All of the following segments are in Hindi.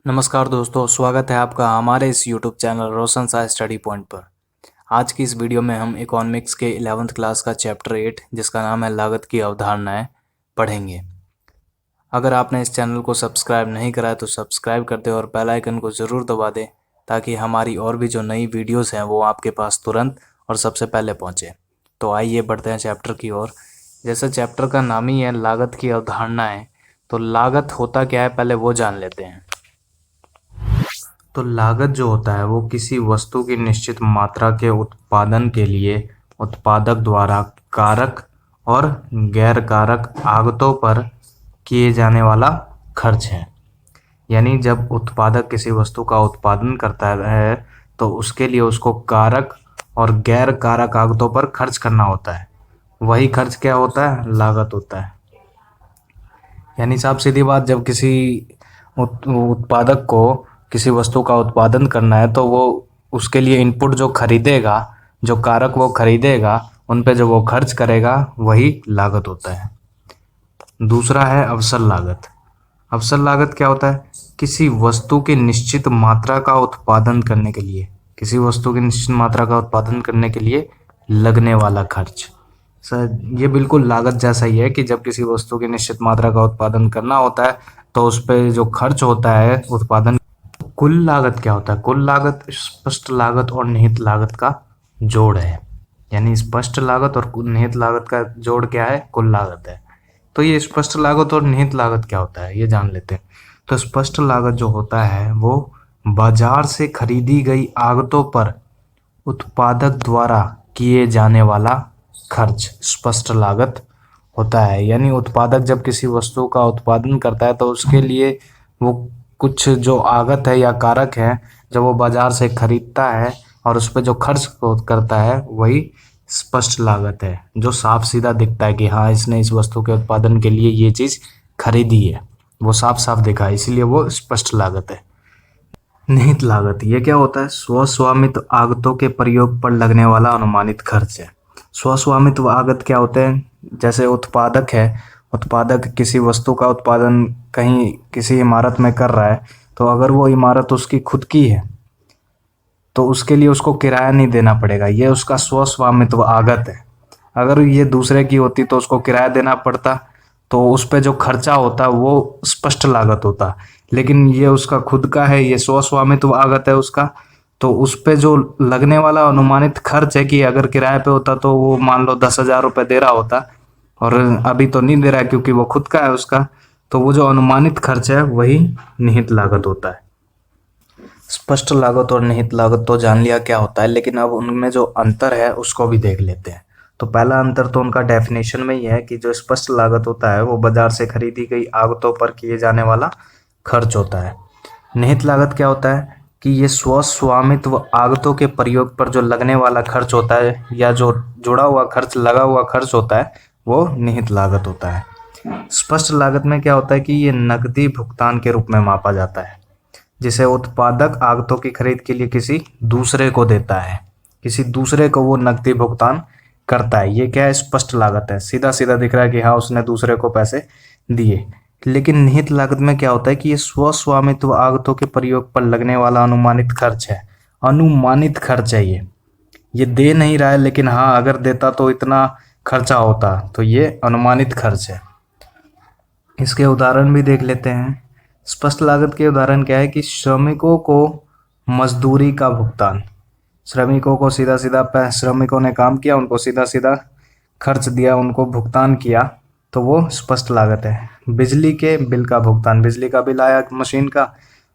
नमस्कार दोस्तों, स्वागत है आपका हमारे इस YouTube चैनल रोशन सा स्टडी पॉइंट पर। आज की इस वीडियो में हम इकोनॉमिक्स के 11th क्लास का चैप्टर 8 जिसका नाम है लागत की अवधारणाएं पढ़ेंगे। अगर आपने इस चैनल को सब्सक्राइब नहीं करा है तो सब्सक्राइब कर दें और बेल आइकन को ज़रूर दबा दें ताकि हमारी और भी जो नई वीडियोस हैं वो आपके पास तुरंत और सबसे पहले पहुँचे। तो आइए बढ़ते हैं चैप्टर की ओर। जैसे चैप्टर का नाम ही है लागत की अवधारणाएँ, तो लागत होता क्या है पहले वो जान लेते हैं। तो लागत जो होता है वो किसी वस्तु की निश्चित मात्रा के उत्पादन के लिए उत्पादक द्वारा कारक और गैर कारक आगतों पर किए जाने वाला खर्च है। यानी जब उत्पादक किसी वस्तु का उत्पादन करता है तो उसके लिए उसको कारक और गैर कारक आगतों पर खर्च करना होता है। वही खर्च क्या होता है? लागत होता है। यानी साफ सीधी बात, जब किसी उत्पादक को किसी वस्तु का उत्पादन करना है तो वो उसके लिए इनपुट जो खरीदेगा, जो कारक वो खरीदेगा, उन पे जो वो खर्च करेगा वही लागत होता है। दूसरा है अवसर लागत। अवसर लागत क्या होता है? किसी वस्तु की निश्चित मात्रा का उत्पादन करने के लिए, किसी वस्तु की निश्चित मात्रा का उत्पादन करने के लिए लगने वाला खर्च। सर, ये बिल्कुल लागत जैसा ही है कि जब किसी वस्तु की निश्चित मात्रा का उत्पादन करना होता है तो उस पर जो खर्च होता है उत्पादन। कुल लागत क्या होता है? कुल लागत स्पष्ट लागत और निहित लागत का जोड़ है। यानी स्पष्ट लागत और निहित लागत का जोड़ क्या है? कुल लागत है। तो ये स्पष्ट लागत और निहित लागत क्या होता है ये जान लेते हैं। तो स्पष्ट लागत जो होता है वो बाजार से खरीदी गई आगतों पर उत्पादक द्वारा किए जाने वाला खर्च स्पष्ट लागत होता है। यानी उत्पादक जब किसी वस्तु का उत्पादन करता है तो उसके लिए वो कुछ जो आगत है या कारक है जब वो बाजार से खरीदता है और उस पर जो खर्च करता है वही स्पष्ट लागत है, जो साफ सीधा दिखता है कि हाँ इसने इस वस्तु के उत्पादन के लिए ये चीज़ खरीदी है, वो साफ साफ दिखा है, इसीलिए वो स्पष्ट लागत है। निहित लागत ये क्या होता है? स्वस्वामित्व आगतों के प्रयोग पर लगने वाला अनुमानित खर्च है। स्वस्वामित्व आगत क्या होते हैं? जैसे उत्पादक है, उत्पादक किसी वस्तु का उत्पादन कहीं किसी इमारत में कर रहा है, तो अगर वो इमारत उसकी खुद की है तो उसके लिए उसको किराया नहीं देना पड़ेगा, ये उसका स्वस्वामित्व आगत है। अगर ये दूसरे की होती तो उसको किराया देना पड़ता, तो उस पर जो खर्चा होता वो स्पष्ट लागत होता। लेकिन ये उसका खुद का है, ये स्वस्वामित्व आगत है उसका, तो उस पे जो लगने वाला अनुमानित खर्च है कि अगर किराए पे होता तो वो मान लो 10,000 रुपये दे रहा होता और अभी तो नहीं दे रहा है क्योंकि वो खुद का है उसका, तो वो जो अनुमानित खर्च है वही निहित लागत होता है। स्पष्ट लागत और निहित लागत तो जान लिया क्या होता है, लेकिन अब उनमें जो अंतर है उसको भी देख लेते हैं। तो पहला अंतर तो उनका डेफिनेशन में ही है कि जो स्पष्ट लागत होता है वो बाजार से खरीदी गई आगतों पर किए जाने वाला खर्च होता है। निहित लागत क्या होता है कि ये स्वस्वामित्व आगतों के प्रयोग पर जो लगने वाला खर्च होता है या जो जुड़ा हुआ खर्च, लगा हुआ खर्च होता है, वो निहित लागत होता है। स्पष्ट लागत में क्या होता है कि ये नकदी भुगतान के रूप में मापा जाता है, जिसे उत्पादक आगतों की खरीद के लिए किसी दूसरे को देता है, किसी दूसरे को वो नकदी भुगतान करता है। ये क्या है? स्पष्ट लागत है, सीधा सीधा दिख रहा है कि हाँ उसने दूसरे को पैसे दिए। लेकिन निहित लागत में क्या होता है कि ये स्वस्वामित्व आगतों के प्रयोग पर लगने वाला अनुमानित खर्च है। अनुमानित खर्च है ये दे नहीं रहा है, लेकिन हाँ अगर देता तो इतना खर्चा होता, तो ये अनुमानित खर्च है। इसके उदाहरण भी देख लेते हैं। स्पष्ट लागत के उदाहरण क्या है कि श्रमिकों को मजदूरी का भुगतान, श्रमिकों को सीधा सीधा श्रमिकों ने काम किया, उनको सीधा सीधा खर्च दिया, उनको भुगतान किया, तो वो स्पष्ट लागत है। बिजली के बिल का भुगतान, बिजली का बिल आया मशीन का,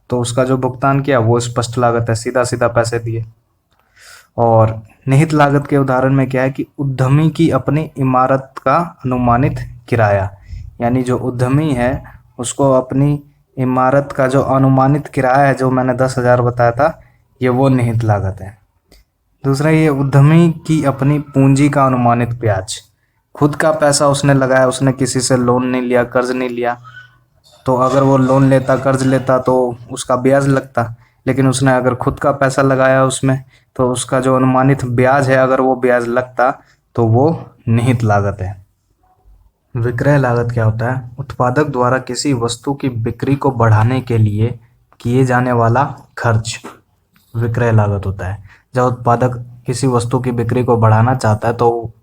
तो उसका जो भुगतान किया वो स्पष्ट लागत है, सीधा सीधा पैसे दिए। और निहित लागत के उदाहरण में क्या है कि उद्यमी की अपनी इमारत का अनुमानित किराया, यानी जो उद्यमी है उसको अपनी इमारत का जो अनुमानित किराया है, जो मैंने 10,000 बताया था, ये वो निहित लागत है। दूसरा, ये उद्यमी की अपनी पूंजी का अनुमानित ब्याज, खुद का पैसा उसने लगाया, उसने किसी से लोन नहीं लिया, कर्ज नहीं लिया, तो अगर वो लोन लेता, कर्ज लेता तो उसका ब्याज लगता, लेकिन उसने अगर खुद का पैसा लगाया उसमें तो उसका जो अनुमानित ब्याज है, अगर वो ब्याज लगता तो वो निहित लागत है। विक्रय लागत क्या होता है? उत्पादक द्वारा किसी वस्तु की बिक्री को बढ़ाने के लिए किए जाने वाला खर्च विक्रय लागत होता है। जब उत्पादक किसी वस्तु की बिक्री को बढ़ाना चाहता है तो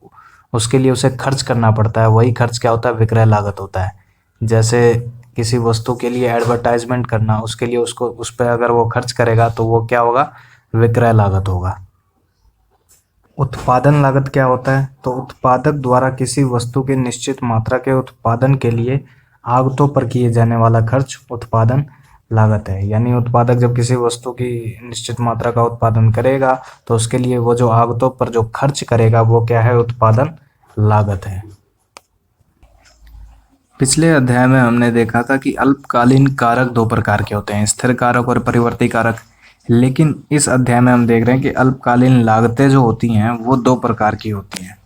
उसके लिए उसे खर्च करना पड़ता है, वही खर्च क्या होता है, विक्रय लागत होता है। जैसे किसी वस्तु के लिए एडवर्टाइजमेंट करना, उसके लिए उसको उस पर अगर वो खर्च करेगा तो वो क्या होगा, विक्रय लागत होगा। उत्पादन लागत क्या होता है, तो उत्पादक द्वारा किसी वस्तु की निश्चित मात्रा के उत्पादन के लिए आगतों पर किए जाने वाला खर्च उत्पादन लागत है। यानी उत्पादक जब किसी वस्तु की निश्चित मात्रा का उत्पादन करेगा तो उसके लिए वो जो आगतों पर जो खर्च करेगा वो क्या है, उत्पादन लागत है। पिछले अध्याय में हमने देखा था कि अल्पकालीन कारक दो प्रकार के होते हैं, स्थिर कारक और परिवर्ती कारक। लेकिन इस अध्याय में हम देख रहे हैं कि अल्पकालीन लागतें जो होती हैं वो दो प्रकार की होती हैं।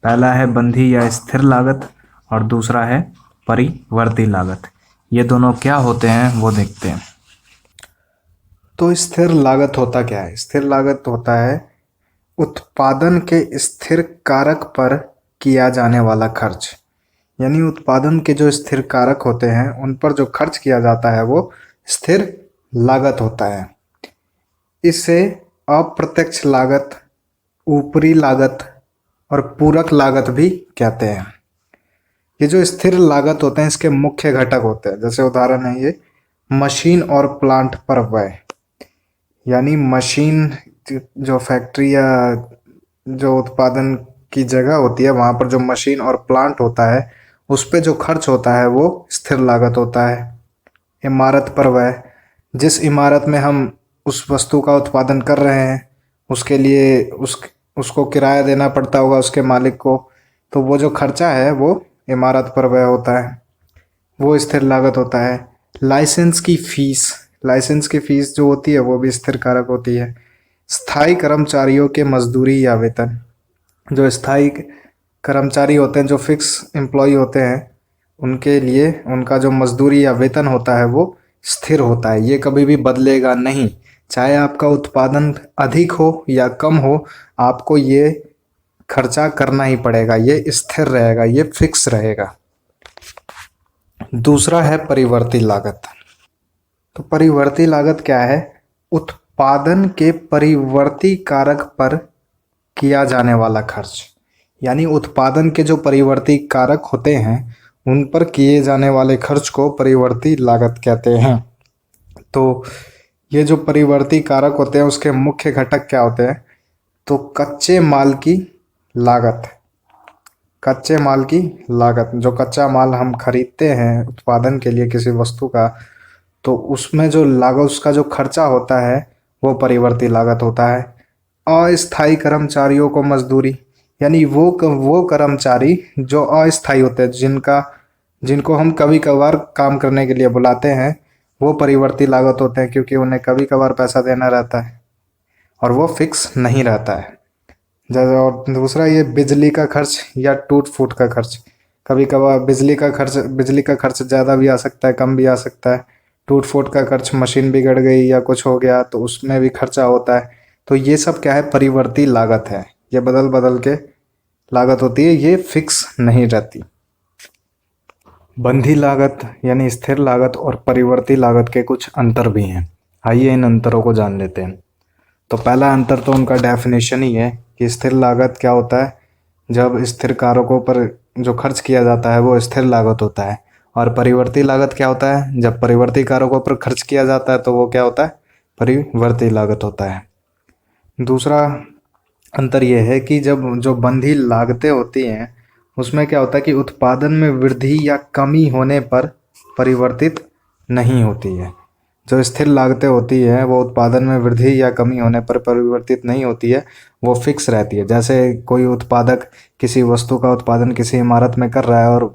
पहला है बंधी या स्थिर लागत और दूसरा है परिवर्ती लागत। ये दोनों क्या होते हैं वो देखते हैं। तो स्थिर लागत होता क्या है? स्थिर लागत होता है उत्पादन के स्थिर कारक पर किया जाने वाला खर्च। यानी उत्पादन के जो स्थिर कारक होते हैं उन पर जो खर्च किया जाता है वो स्थिर लागत होता है। इसे अप्रत्यक्ष लागत, ऊपरी लागत और पूरक लागत भी कहते हैं। ये जो स्थिर लागत होते हैं इसके मुख्य घटक होते हैं। जैसे उदाहरण है ये मशीन और प्लांट पर व्यय। यानी मशीन जो फैक्ट्री या जो उत्पादन की जगह होती है वहाँ पर जो मशीन और प्लांट होता है उस पे जो खर्च होता है वो स्थिर लागत होता है। इमारत पर व्यय, जिस इमारत में हम उस वस्तु का उत्पादन कर रहे हैं उसके लिए उसको किराया देना पड़ता होगा उसके मालिक को, तो वो जो खर्चा है वो इमारत पर व्यय होता है, वो स्थिर लागत होता है। लाइसेंस की फीस, लाइसेंस की फीस जो होती है वो भी स्थिर कारक होती है। स्थायी कर्मचारियों के मजदूरी या वेतन, जो स्थायी कर्मचारी होते हैं, जो फिक्स एम्प्लॉय होते हैं, उनके लिए उनका जो मजदूरी या वेतन होता है वो स्थिर होता है, ये कभी भी बदलेगा नहीं। चाहे आपका उत्पादन अधिक हो या कम हो, आपको ये खर्चा करना ही पड़ेगा, ये स्थिर रहेगा, ये फिक्स रहेगा। दूसरा है परिवर्ती लागत। तो परिवर्ती लागत क्या है? उत्पादन के परिवर्ती कारक पर किया जाने वाला खर्च। यानी उत्पादन के जो परिवर्ती कारक होते हैं उन पर किए जाने वाले खर्च को परिवर्ती लागत कहते हैं। तो ये जो परिवर्ती कारक होते हैं उसके मुख्य घटक क्या होते हैं? तो कच्चे माल की लागत, कच्चे माल की लागत, जो कच्चा माल हम खरीदते हैं उत्पादन के लिए किसी वस्तु का, तो उसमें जो लागत, उसका जो खर्चा होता है वो परिवर्ती लागत होता है। अस्थायी कर्मचारियों को मजदूरी, यानी वो कर्मचारी जो अस्थायी होते हैं, जिनको हम कभी कभार काम करने के लिए बुलाते हैं, वो परिवर्ती लागत होते हैं क्योंकि उन्हें कभी कभार पैसा देना रहता है और वो फिक्स नहीं रहता है। और दूसरा ये बिजली का खर्च या टूट फूट का खर्च। कभी कभार बिजली का खर्च ज़्यादा भी आ सकता है, कम भी आ सकता है। टूट फूट का खर्च, मशीन बिगड़ गई या कुछ हो गया तो उसमें भी खर्चा होता है। तो ये सब क्या है? परिवर्ती लागत है। ये बदल बदल के लागत होती है, ये फिक्स नहीं रहती। बंधी लागत यानी स्थिर लागत और परिवर्ती लागत के कुछ अंतर भी हैं। आइए इन अंतरों को जान लेते हैं। तो पहला अंतर तो उनका डेफिनेशन ही है कि स्थिर लागत क्या होता है? जब स्थिर कारकों पर जो खर्च किया जाता है वो स्थिर लागत होता है। और परिवर्ती लागत क्या होता है? जब परिवर्ती कारकों पर खर्च किया जाता है तो वो क्या होता है? परिवर्ती लागत होता है। दूसरा अंतर यह है कि जब जो बंधी लागतें होती हैं उसमें क्या होता है कि उत्पादन में वृद्धि या कमी होने पर परिवर्तित नहीं होती है। जो स्थिर लागतें होती हैं वो उत्पादन में वृद्धि या कमी होने पर परिवर्तित नहीं होती है, वो फिक्स रहती है। जैसे कोई उत्पादक किसी वस्तु का उत्पादन किसी इमारत में कर रहा है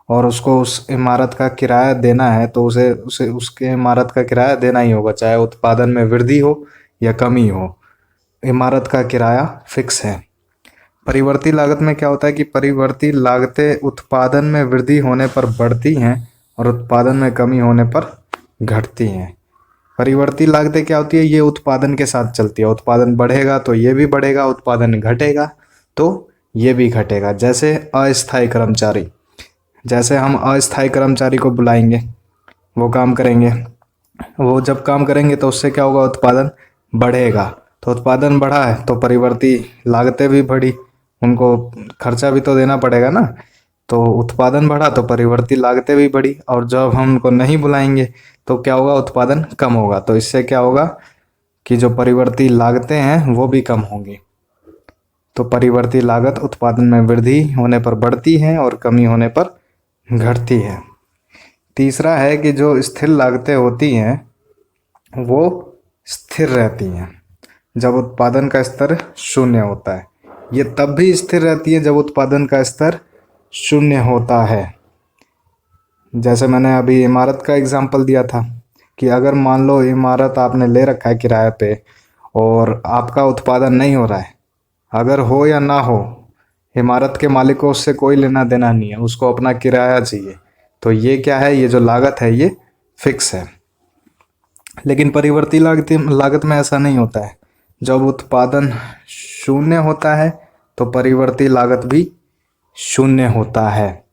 और उसको उस इमारत का किराया देना है, तो उसे उसे उसके इमारत का किराया देना ही होगा, चाहे उत्पादन में वृद्धि हो या कमी हो, इमारत का किराया फिक्स है। परिवर्ती लागत में क्या होता है कि परिवर्ती लागतें उत्पादन में वृद्धि होने पर बढ़ती हैं और उत्पादन में कमी होने पर घटती हैं। परिवर्ती लागतें क्या होती है? ये उत्पादन के साथ चलती है। उत्पादन बढ़ेगा तो ये भी बढ़ेगा, उत्पादन घटेगा तो ये भी घटेगा। जैसे अस्थायी कर्मचारी, जैसे हम अस्थायी कर्मचारी को बुलाएंगे, वो काम करेंगे, वो जब काम करेंगे तो उससे क्या होगा, उत्पादन बढ़ेगा। तो उत्पादन बढ़ा है तो परिवर्ती लागतें भी बढ़ी, उनको खर्चा भी तो देना पड़ेगा ना। तो उत्पादन बढ़ा तो परिवर्ती लागतें भी बढ़ी, और जब हम उनको नहीं बुलाएंगे तो क्या होगा, उत्पादन कम होगा। तो इससे क्या होगा कि जो परिवर्ती लागतें हैं वो भी कम होंगी। तो परिवर्ती लागत उत्पादन में वृद्धि होने पर बढ़ती है और कमी होने पर घटती है। तीसरा है कि जो स्थिर लागतें होती हैं वो स्थिर रहती हैं जब उत्पादन का स्तर शून्य होता है। ये तब भी स्थिर रहती है जब उत्पादन का स्तर शून्य होता है। जैसे मैंने अभी इमारत का एग्जांपल दिया था कि अगर मान लो इमारत आपने ले रखा है किराए पे और आपका उत्पादन नहीं हो रहा है, अगर हो या ना हो, इमारत के मालिक को उससे कोई लेना देना नहीं है, उसको अपना किराया चाहिए। तो ये क्या है, ये जो लागत है ये फिक्स है। लेकिन परिवर्ती लागत में ऐसा नहीं होता है। जब उत्पादन शून्य होता है तो परिवर्ती लागत भी शून्य होता है।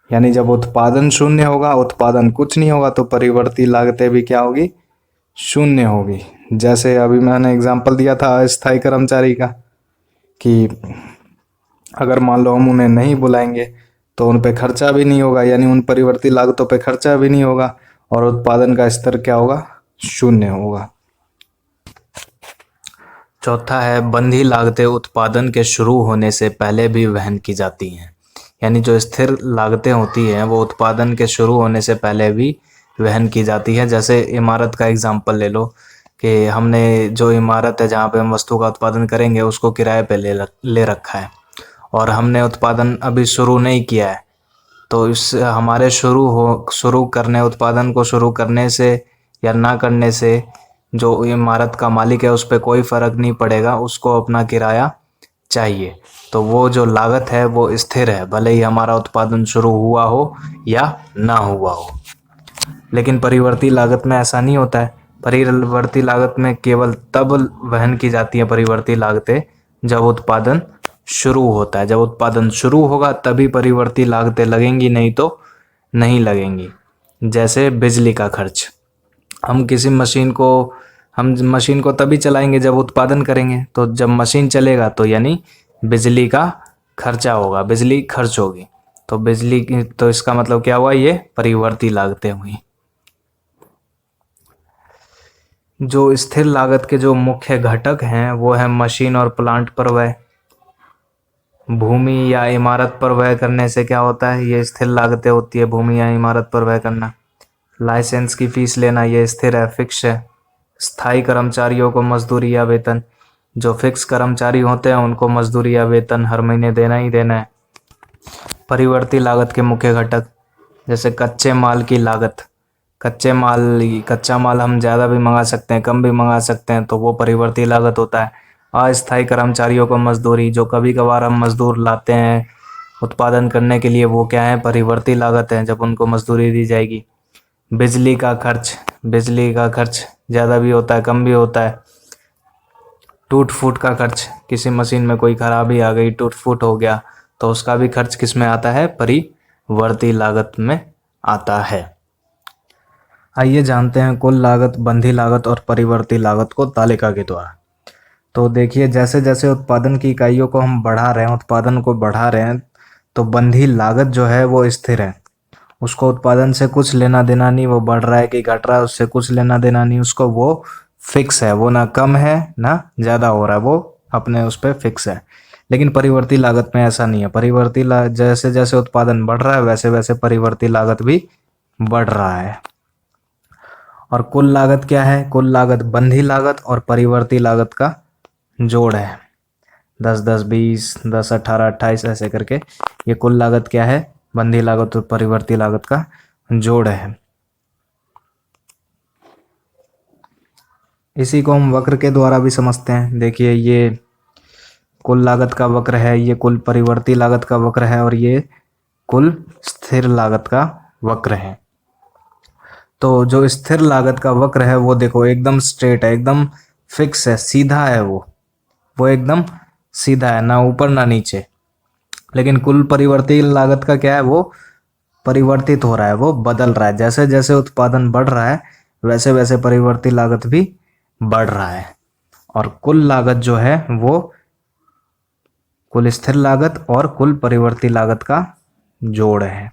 यानी जब उत्पादन शून्य होगा, उत्पादन कुछ नहीं होगा, तो परिवर्ती लागतें भी क्या होगी, शून्य होगी। जैसे अभी मैंने एग्जांपल दिया था अस्थायी कर्मचारी का, कि अगर मान लो हम उन्हें नहीं बुलाएंगे तो उन पे खर्चा भी नहीं होगा, यानी उन परिवर्ती लागतों पे खर्चा भी नहीं होगा, और उत्पादन का स्तर क्या होगा, शून्य होगा। चौथा है बंधी लागतें उत्पादन के शुरू होने से पहले भी वहन की जाती हैं। यानी जो स्थिर लागतें होती हैं वो उत्पादन के शुरू होने से पहले भी वहन की जाती है। जैसे इमारत का एग्जांपल ले लो कि हमने जो इमारत है जहाँ पे हम वस्तु का उत्पादन करेंगे उसको किराए पे ले रखा है, और हमने उत्पादन अभी शुरू नहीं किया है। तो इस हमारे शुरू करने उत्पादन को शुरू करने से या ना करने से जो इमारत का मालिक है उस पर कोई फ़र्क नहीं पड़ेगा, उसको अपना किराया चाहिए। तो वो जो लागत है वो स्थिर है, भले ही हमारा उत्पादन शुरू हुआ हो या ना हुआ हो। लेकिन परिवर्ती लागत में ऐसा नहीं होता है। परिवर्ती लागत में केवल तब वहन की जाती है परिवर्ती लागतें जब उत्पादन शुरू होता है। जब उत्पादन शुरू होगा तभी परिवर्ती लागतें लगेंगी, नहीं तो नहीं लगेंगी। जैसे बिजली का खर्च, हम किसी मशीन को तभी चलाएंगे जब उत्पादन करेंगे। तो जब मशीन चलेगा तो यानी बिजली का खर्चा होगा, बिजली खर्च होगी। तो बिजली की, तो इसका मतलब क्या हुआ, ये परिवर्ती लागतें हुई। जो स्थिर लागत के जो मुख्य घटक हैं वो है मशीन और प्लांट पर व्यय। भूमि या इमारत पर व्यय करने से क्या होता है, ये स्थिर लागतें होती है, भूमि या इमारत पर व्यय करना। लाइसेंस की फीस लेना, ये स्थिर है, फिक्स है। स्थायी कर्मचारियों को मजदूरी या वेतन, जो फिक्स कर्मचारी होते हैं उनको मजदूरी या वेतन हर महीने देना ही देना है। परिवर्ती लागत के मुख्य घटक, जैसे कच्चे माल की लागत, कच्चा माल हम ज़्यादा भी मंगा सकते हैं, कम भी मंगा सकते हैं, तो वो परिवर्ती लागत होता है। अस्थायी कर्मचारियों को मजदूरी, जो कभी कभार हम मजदूर लाते हैं उत्पादन करने के लिए, वो क्या है, परिवर्ती लागत है, जब उनको मजदूरी दी जाएगी। बिजली का खर्च ज़्यादा भी होता है, कम भी होता है। टूट फूट का खर्च, किसी मशीन में कोई खराबी आ गई, टूट फूट हो गया, तो उसका भी खर्च किस में आता है, परिवर्ती लागत में आता है। आइए जानते हैं कुल लागत, बंधी लागत और परिवर्ती लागत को तालिका के द्वारा। तो देखिए, जैसे जैसे उत्पादन की इकाइयों को हम बढ़ा रहे हैं, उत्पादन को बढ़ा रहे हैं, तो बंधी लागत जो है वो स्थिर है, उसको उत्पादन से कुछ लेना देना नहीं, वो बढ़ रहा है कि घट रहा है उससे कुछ लेना देना नहीं उसको, वो फिक्स है, वो ना कम है ना ज़्यादा हो रहा है, वो अपने उस पर फिक्स है। लेकिन परिवर्ती लागत में ऐसा नहीं है। जैसे जैसे उत्पादन बढ़ रहा है वैसे वैसे परिवर्ती लागत भी बढ़ रहा है। और कुल लागत क्या है, कुल लागत बंधी लागत और परिवर्ती लागत का जोड़ है। 10 10 20 10 18 28 ऐसे करके ये कुल लागत क्या है, बंधी लागत और परिवर्ती लागत का जोड़ है। इसी को हम वक्र के द्वारा भी समझते हैं। देखिए, ये कुल लागत का वक्र है, ये कुल परिवर्ती लागत का वक्र है, और ये कुल स्थिर लागत का वक्र है। तो जो स्थिर लागत का वक्र है वो देखो एकदम स्ट्रेट है, एकदम फिक्स है, सीधा है, वो एकदम सीधा है, ना ऊपर ना नीचे। लेकिन कुल परिवर्ती लागत का क्या है, वो परिवर्तित हो रहा है, वो बदल रहा है। जैसे जैसे उत्पादन बढ़ रहा है वैसे वैसे परिवर्ती लागत भी बढ़ रहा है। और कुल लागत जो है वो कुल स्थिर लागत और कुल परिवर्ती लागत का जोड़ है।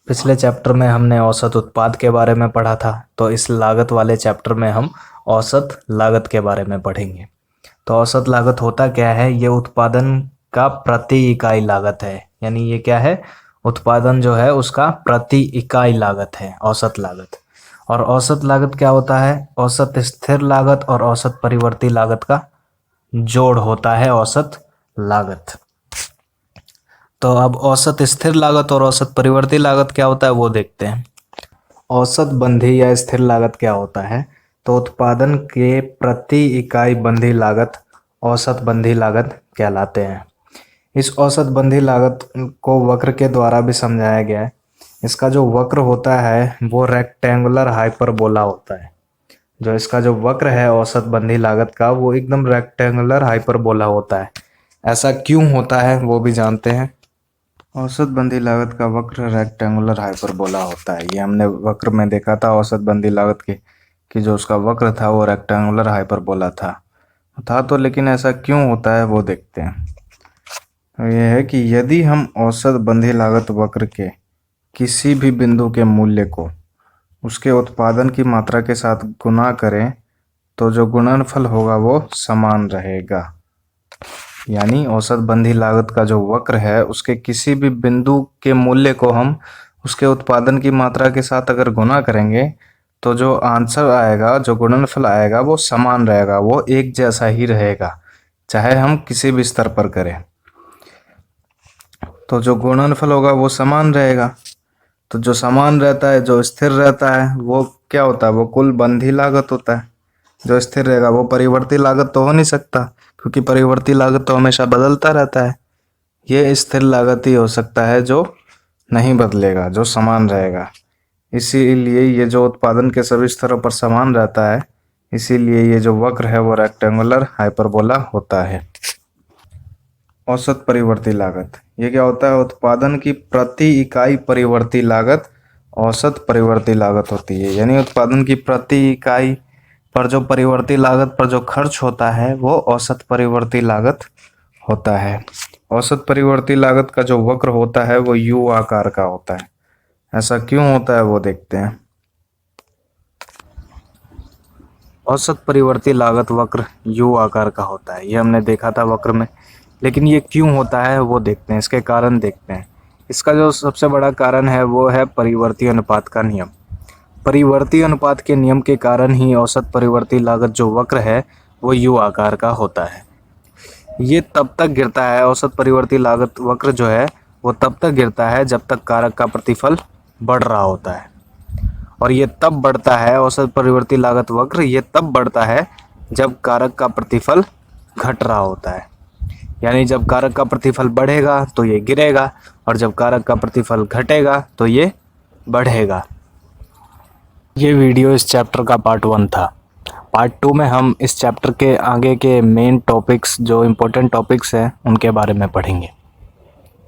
पिछले चैप्टर में हमने औसत उत्पाद के बारे में पढ़ा था, तो इस लागत वाले चैप्टर में हम औसत लागत के बारे में पढ़ेंगे। तो औसत लागत होता क्या है? ये उत्पादन का प्रति इकाई लागत है। यानी ये क्या है? उत्पादन जो है उसका प्रति इकाई लागत है औसत लागत। और औसत लागत क्या होता है? औसत स्थिर लागत और औसत परिवर्ती लागत का जोड़ होता है औसत लागत। तो अब औसत स्थिर लागत और औसत परिवर्ती लागत क्या होता है वो देखते हैं। औसत बंधी या स्थिर लागत क्या होता है? तो उत्पादन के प्रति इकाई बंधी लागत औसत बंधी लागत कहलाते हैं। इस औसत बंधी लागत को वक्र के द्वारा भी समझाया गया है। इसका जो वक्र होता है वो रेक्टेंगुलर हाइपरबोला होता है। जो इसका जो वक्र है औसत बंधी लागत का वो एकदम रेक्टेंगुलर हाइपरबोला होता है। ऐसा क्यों होता है वो भी जानते हैं। औसत बंधी लागत का वक्र रेक्टेंगुलर हाइपरबोला होता है। ये हमने वक्र में देखा था औसत बंधी लागत की कि जो उसका वक्र था वो रेक्टेंगुलर हाइपरबोला था तो लेकिन ऐसा क्यों होता है वो देखते हैं। यह है कि यदि हम औसत बंधी लागत वक्र के किसी भी बिंदु के मूल्य को उसके उत्पादन की मात्रा के साथ गुना करें तो जो गुणनफल होगा वो समान रहेगा। यानी औसत बंधी लागत का जो वक्र है उसके किसी भी बिंदु के मूल्य को हम उसके उत्पादन की मात्रा के साथ अगर गुना करेंगे तो जो आंसर आएगा, जो गुणनफल आएगा वो समान रहेगा, वो एक जैसा ही रहेगा चाहे हम किसी भी स्तर पर करें। तो जो गुणनफल होगा वो समान रहेगा। तो जो समान रहता है, जो स्थिर रहता है वो क्या होता है? वो कुल बंधी लागत होता है। जो स्थिर रहेगा वो परिवर्ती लागत तो हो नहीं सकता, क्योंकि परिवर्ती लागत तो हमेशा बदलता रहता है। ये स्थिर लागत ही हो सकता है जो नहीं बदलेगा, जो समान रहेगा। इसीलिए ये जो उत्पादन के सभी स्तरों पर समान रहता है, इसीलिए ये जो वक्र है वो रेक्टेंगुलर हाइपरबोला होता है। औसत परिवर्ती लागत ये क्या होता है? उत्पादन की प्रति इकाई परिवर्ती लागत औसत परिवर्ती लागत होती है। यानी उत्पादन की प्रति इकाई पर जो परिवर्ती लागत पर जो खर्च होता है वो औसत परिवर्ती लागत होता है। औसत परिवर्ती लागत का जो वक्र होता है वो यू आकार का होता है। ऐसा क्यों होता है वो देखते हैं। औसत परिवर्ती लागत वक्र यू आकार का होता है, ये हमने देखा था वक्र में। लेकिन ये क्यों होता है वो देखते हैं, इसके कारण देखते हैं। इसका जो सबसे बड़ा कारण है वो है परिवर्ती अनुपात का नियम। परिवर्ती अनुपात के नियम के कारण ही औसत परिवर्ती लागत जो वक्र है वो यू आकार का होता है। ये तब तक गिरता है, औसत परिवर्ती लागत वक्र जो है वो तब तक गिरता है जब तक कारक का प्रतिफल बढ़ रहा होता है। और ये तब बढ़ता है, औसत परिवर्ती लागत वक्र ये तब बढ़ता है जब कारक का प्रतिफल घट रहा होता है। यानी जब कारक का प्रतिफल बढ़ेगा तो ये गिरेगा, और जब कारक का प्रतिफल घटेगा तो ये बढ़ेगा। ये वीडियो इस चैप्टर का पार्ट 1 था। पार्ट 2 में हम इस चैप्टर के आगे के मेन टॉपिक्स, जो इम्पोर्टेंट टॉपिक्स हैं, उनके बारे में पढ़ेंगे।